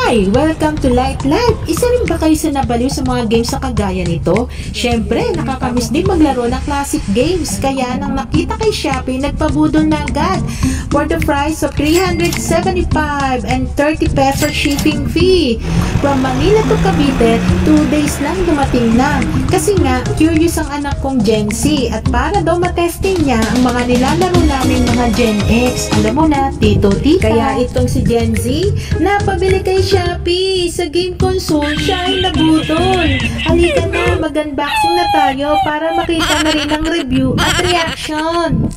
Hi! Welcome to Light Life! Isa rin ba kayo sa nabaliw sa mga games sa kagaya nito? Siyempre, nakakamiss din maglaro ng classic games. Kaya nang nakita kay Shopee, nagpabudol na agad for the price of 375 and 30 pesos shipping fee. From Manila to Cavite, 2 days lang dumating na. Kasi nga, curious ang anak kong Gen Z at para daw matesting niya ang mga nilalaro namin mga Gen X. Alam mo na, tito, tita. Kaya itong si Gen Z, napabili kay Shopee sa game console, siya ay nabudol. Halika na, mag-unboxing na tayo para makita na rin ang review at reaction.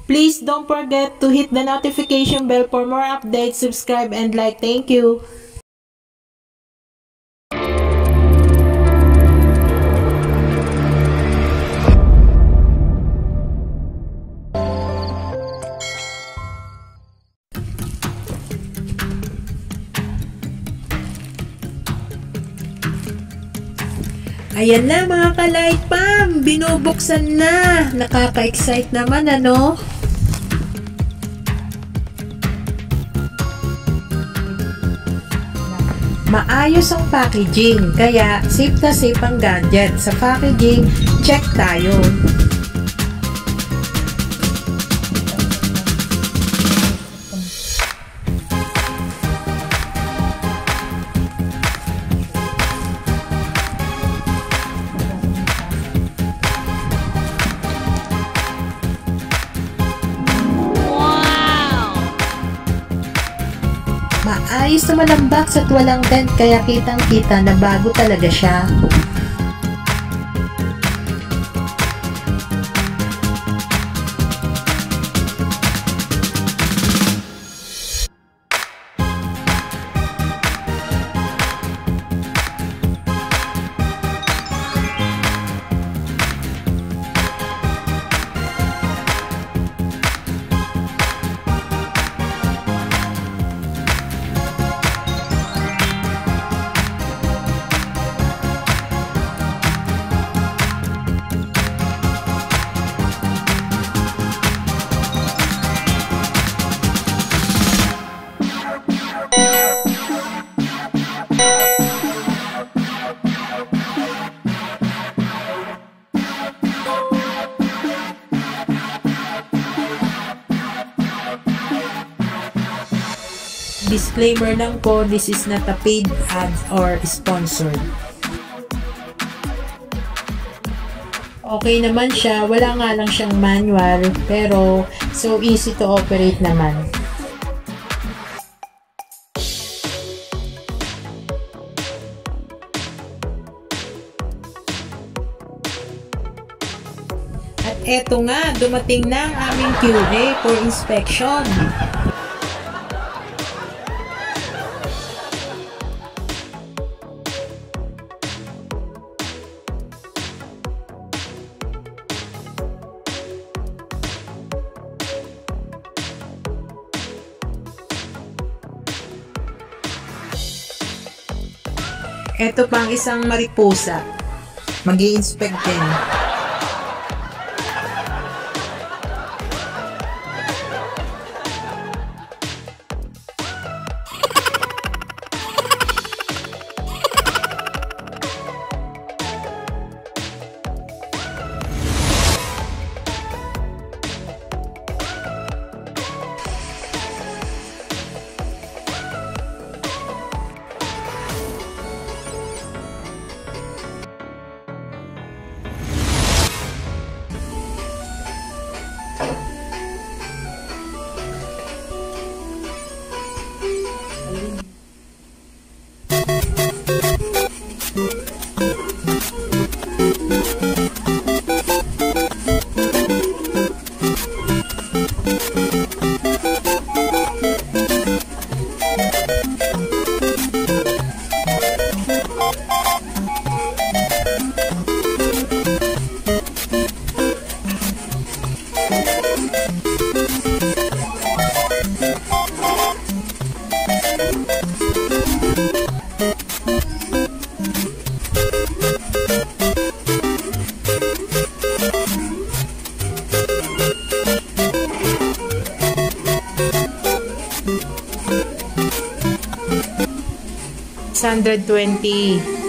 Please don't forget to hit the notification bell for more updates, subscribe and like. Thank you. Ayan na mga ka-light pam, binubuksan na. Nakaka-excite naman ano? Maayos ang packaging, kaya safe na safe ang gadget. Sa packaging, check tayo. Maayos naman ang box at walang dent, kaya kitang-kita na bago talaga siya. Disclaimer lang po, this is not a paid ad or sponsored. Okay naman siya, wala nga lang siyang manual, pero so easy to operate naman. At eto nga, dumating na ang aming QA for inspection. Ito pang isang mariposa. Mag-i-inspect din. 620.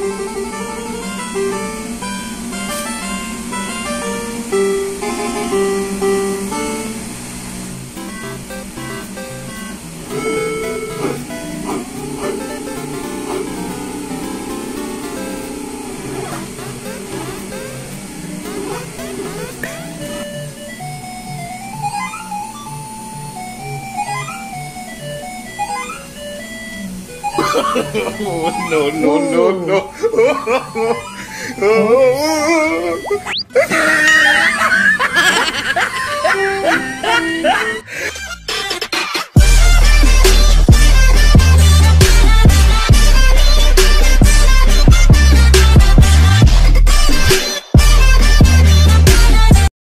Oh, no.